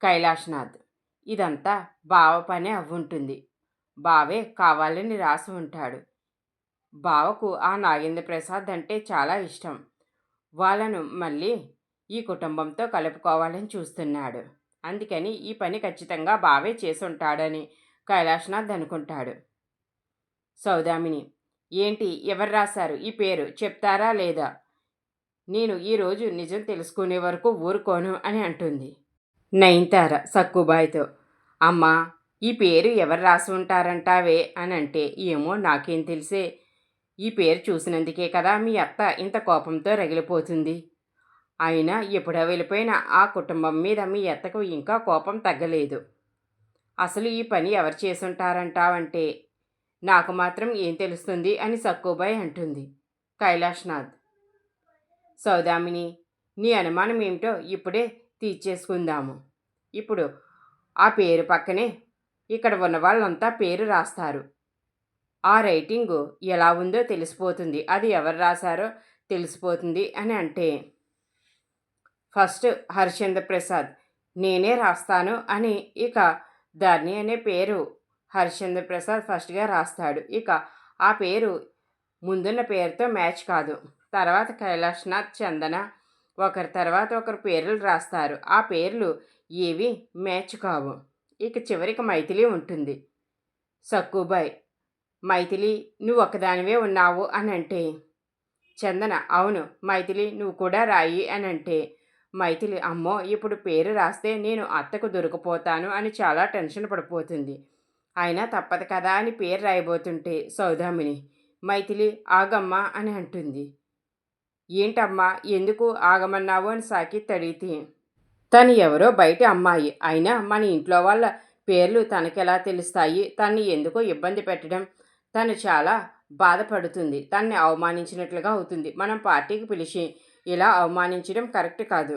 కైలాష్‌నాథ్. ఇదంతా బావ పనే అవ్వుంటుంది. బావే కావాలని రాసి ఉంటాడు. బావకు ఆ నాగేంద్ర ప్రసాద్ అంటే చాలా ఇష్టం. వాళ్ళను మళ్ళీ ఈ కుటుంబంతో కలుపుకోవాలని చూస్తున్నాడు. అందుకని ఈ పని ఖచ్చితంగా బావే చేసుంటాడని కైలాష్‌నాథ్ అనుకుంటాడు. సౌదామిని: ఏంటి, ఎవరు రాశారు ఈ పేరు, చెప్తారా లేదా? నేను ఈరోజు నిజం తెలుసుకునే వరకు ఊరుకోను అని అంటుంది. నయనతార సక్కుబాయితో: అమ్మా, ఈ పేరు ఎవరు రాసి ఉంటారంటావే అని అంటే, ఏమో నాకేం తెలిసే. ఈ పేరు చూసినందుకే కదా మీ అత్త ఇంత కోపంతో రగిలిపోతుంది. అయినా ఎప్పుడో వెళ్ళిపోయిన ఆ కుటుంబం మీద మీ అత్తకు ఇంకా కోపం తగ్గలేదు. అసలు ఈ పని ఎవరు చేసుంటారంటావంటే నాకు మాత్రం ఏం తెలుస్తుంది అని సక్కుబాయి అంటుంది. కైలాష్‌నాథ్: సౌదామిని, నీ అనుమానం ఏమిటో ఇప్పుడే తీర్చేసుకుందాము. ఇప్పుడు ఆ పేరు పక్కనే ఇక్కడ ఉన్న వాళ్ళంతా పేరు రాస్తారు. ఆ రైటింగు ఎలా ఉందో తెలిసిపోతుంది, అది ఎవరు రాశారో తెలిసిపోతుంది అని అంటే, ఫస్ట్ హరిశ్చంద్ర ప్రసాద్ నేనే రాస్తాను అని ఇక ధరణి అనే పేరు హరిశ్చంద్ర ప్రసాద్ ఫస్ట్గా రాస్తాడు. ఇక ఆ పేరు ముందున్న పేరుతో మ్యాచ్ కాదు. తర్వాత కైలాష్‌నాథ్, చందన ఒకరి తర్వాత ఒకరు పేర్లు రాస్తారు. ఆ పేర్లు ఏవి మ్యాచ్ కావు. ఇక చివరికి మైథిలి ఉంటుంది. సక్కుబాయ్: మైథిలి, నువ్వు ఒక్కదానివే ఉన్నావు అని అంటే, చందన: అవును మైథిలి, నువ్వు కూడా రాయి అని అంటే, మైథిలి: అమ్మో, ఇప్పుడు పేరు రాస్తే నేను అత్తకు దొరికిపోతాను అని చాలా టెన్షన్ పడిపోతుంది. అయినా తప్పదు కదా అని పేరు రాయబోతుంటే సౌదామిని: మైథిలి ఆగమ్మా అని అంటుంది. ఏంటమ్మా, ఎందుకు ఆగమన్నావు అని సాకేత్ అడిగితే, తను ఎవరో బయట అమ్మాయి, అయినా మన ఇంట్లో వాళ్ళ పేర్లు తనకెలా తెలుస్తాయి? తన్ని ఎందుకో ఇబ్బంది పెట్టడం, తను చాలా బాధపడుతుంది. తన్ని అవమానించినట్లుగా అవుతుంది. మనం పార్టీకి పిలిచి ఇలా అవమానించడం కరెక్ట్ కాదు.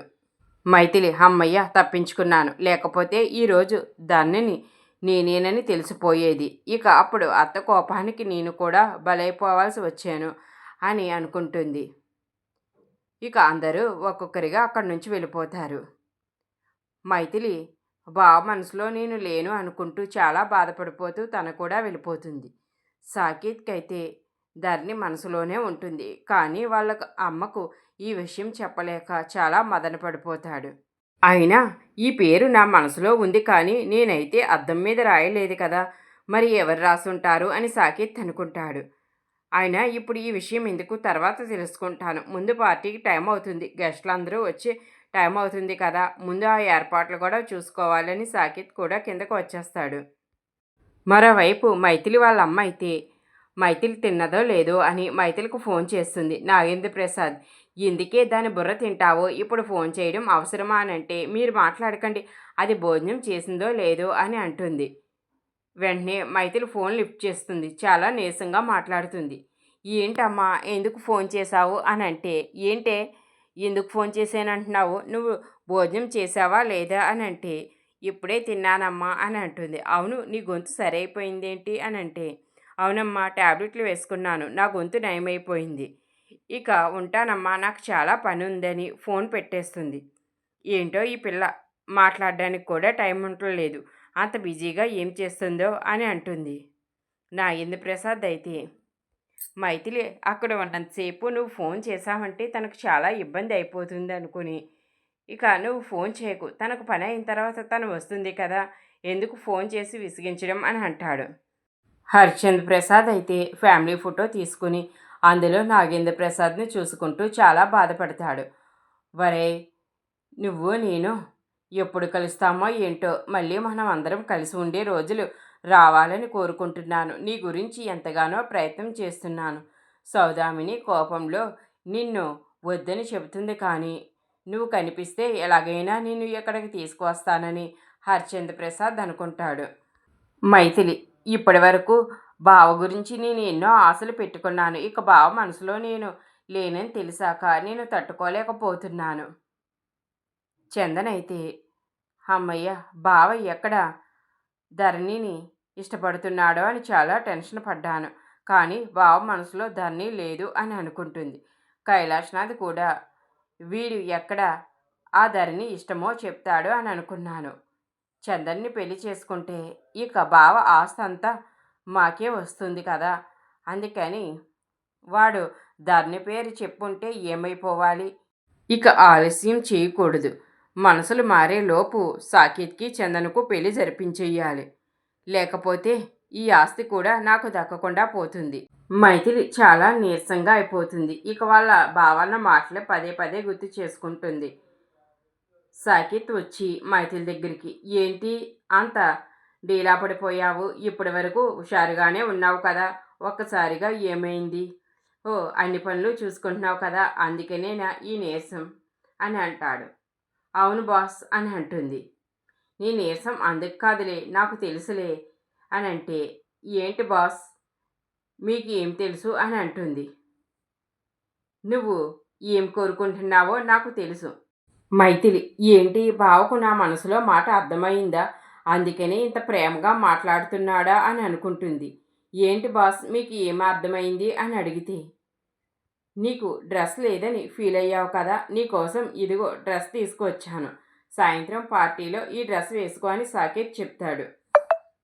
మైథిలి: అమ్మయ్య, తప్పించుకున్నాను. లేకపోతే ఈరోజు దానిని నేనేనని తెలిసిపోయేది. ఇక అప్పుడు అత్త కోపానికి నేను కూడా బలైపోవాల్సి వచ్చాను అని అనుకుంటుంది. ఇక అందరూ ఒక్కొక్కరిగా అక్కడి నుంచి వెళ్ళిపోతారు. మైథిలి బావ మనసులో నేను లేను అనుకుంటూ చాలా బాధపడిపోతూ తను కూడా వెళ్ళిపోతుంది. సాకేత్కి అయితే ధరణి మనసులోనే ఉంటుంది. కానీ వాళ్ళ అమ్మకు ఈ విషయం చెప్పలేక చాలా మదన పడిపోతాడు. అయినా ఈ పేరు నా మనసులో ఉంది, కానీ నేనైతే అద్దం మీద రాయలేదు కదా, మరి ఎవరు రాసుంటారు అని సాకేత్ అనుకుంటాడు. అయినా ఇప్పుడు ఈ విషయం ఎందుకు, తర్వాత తెలుసుకుంటాను. ముందు పార్టీకి టైం అవుతుంది, గెస్టులందరూ వచ్చే టైం అవుతుంది కదా, ముందు ఆ ఏర్పాట్లు కూడా చూసుకోవాలని సాకేత్ కూడా కిందకు వచ్చేస్తాడు. మరోవైపు మైథిలి వాళ్ళ అమ్మ అయితే మైథిలి తిన్నదో లేదో అని మైథిలికి ఫోన్ చేస్తుంది. నాగేంద్ర ప్రసాద్: ఎందుకే దాని బుర్ర తింటావో, ఇప్పుడు ఫోన్ చేయడం అవసరమా అని అంటే, మీరు మాట్లాడకండి, అది భోజనం చేసిందో లేదో అని అంటుంది. వెంటనే మైథిలి ఫోన్ లిఫ్ట్ చేస్తుంది. చాలా నీరసంగా మాట్లాడుతుంది. ఏంటమ్మా, ఎందుకు ఫోన్ చేశావు అని అంటే, ఏంటే ఎందుకు ఫోన్ చేశానంటున్నావు, నువ్వు భోజనం చేసావా లేదా అని అంటే, ఇప్పుడే తిన్నానమ్మా అని అంటుంది. అవును, నీ గొంతు సరైపోయిందేంటి అని అంటే, అవునమ్మా, ట్యాబ్లెట్లు వేసుకున్నాను, నా గొంతు నయమైపోయింది. ఇక ఉంటానమ్మా, నాకు చాలా పని ఉందని ఫోన్ పెట్టేస్తుంది. ఏంటో ఈ పిల్ల, మాట్లాడడానికి కూడా టైం ఉండలేదు, అంత బిజీగా ఏం చేస్తుందో అని అంటుంది. నాగేంద్ర ప్రసాద్ అయితే, మైథిలి అక్కడ ఉన్నంతసేపు నువ్వు ఫోన్ చేసావంటే తనకు చాలా ఇబ్బంది అయిపోతుంది అనుకుని, ఇక నువ్వు ఫోన్ చేయకు, తనకు పని అయిన తర్వాత తను వస్తుంది కదా, ఎందుకు ఫోన్ చేసి విసిగించడం అని అంటాడు. హరిశ్చంద్ర ప్రసాద్ అయితే ఫ్యామిలీ ఫోటో తీసుకుని అందులో నాగేంద్ర ప్రసాద్ని చూసుకుంటూ చాలా బాధపడతాడు. వరే, నువ్వు నేను ఎప్పుడు కలుస్తామో ఏంటో, మళ్ళీ మనం అందరం కలిసి ఉండే రోజులు రావాలని కోరుకుంటున్నాను. నీ గురించి ఎంతగానో ప్రయత్నం చేస్తున్నాను. సౌదామిని కోపంలో నిన్ను వద్దని చెబుతుంది, కానీ నువ్వు కనిపిస్తే ఎలాగైనా నిన్ను ఇక్కడికి తీసుకువస్తానని హరిశ్చంద్ర ప్రసాద్ అనుకుంటాడు. మైథిలి: ఇప్పటి వరకు బావ గురించి నేను ఎన్నో ఆశలు పెట్టుకున్నాను. ఇక బావ మనసులో నేను లేనని తెలిసాక నేను తట్టుకోలేకపోతున్నాను. చందన్ అయితే, అమ్మయ్య, బావ ఎక్కడ ధరణిని ఇష్టపడుతున్నాడో అని చాలా టెన్షన్ పడ్డాను, కానీ బావ మనసులో ధరణి లేదు అని అనుకుంటుంది. కైలాష్‌నాథ్ కూడా వీడు ఎక్కడ ఆ ధరణి ఇష్టమో చెప్తాడు అని అనుకున్నాను. చందన్ని పెళ్లి చేసుకుంటే ఇక బావ ఆస్తి అంతా మాకే వస్తుంది కదా. అందుకని వాడు ధరణి పేరు చెప్పుంటే ఏమైపోవాలి. ఇక ఆలస్యం చేయకూడదు. మనసులు మారేలోపు సాకేత్కి చందనకు పెళ్లి జరిపించెయ్యాలి. లేకపోతే ఈ ఆస్తి కూడా నాకు దక్కకుండా పోతుంది. మైథిలి చాలా నీరసంగా అయిపోతుంది. ఇక వాళ్ళ బావన్న మాటలే పదే పదే గుర్తు చేసుకుంటుంది. సాకేత్ వచ్చి మైథిలి దగ్గరికి, ఏంటి అంత డీలా పడిపోయావు? ఇప్పటి వరకు హుషారుగానే ఉన్నావు కదా, ఒక్కసారిగా ఏమైంది? ఓ, అన్ని పనులు చూసుకుంటున్నావు కదా, అందుకనే నా ఈ నీరసం అని అంటాడు. అవును బాస్ అని అంటుంది. నీ నీరసం అందుకు కాదులే, నాకు తెలుసులే అని అంటే, ఏంటి బాస్ మీకు ఏం తెలుసు అని అంటుంది. నువ్వు ఏం కోరుకుంటున్నావో నాకు తెలుసు. మైథిలి, ఏంటి బావకు నా మనసులో మాట అర్థమైందా? అందుకనే ఇంత ప్రేమగా మాట్లాడుతున్నాడా అని అనుకుంటుంది. ఏంటి బాస్ మీకు ఏం అర్థమైంది అని అడిగితే, నీకు డ్రెస్ లేదని ఫీల్ అయ్యావు కదా, నీకోసం ఇదిగో డ్రెస్ తీసుకువచ్చాను. సాయంత్రం పార్టీలో ఈ డ్రెస్ వేసుకో అని సాకేత్ చెప్తాడు.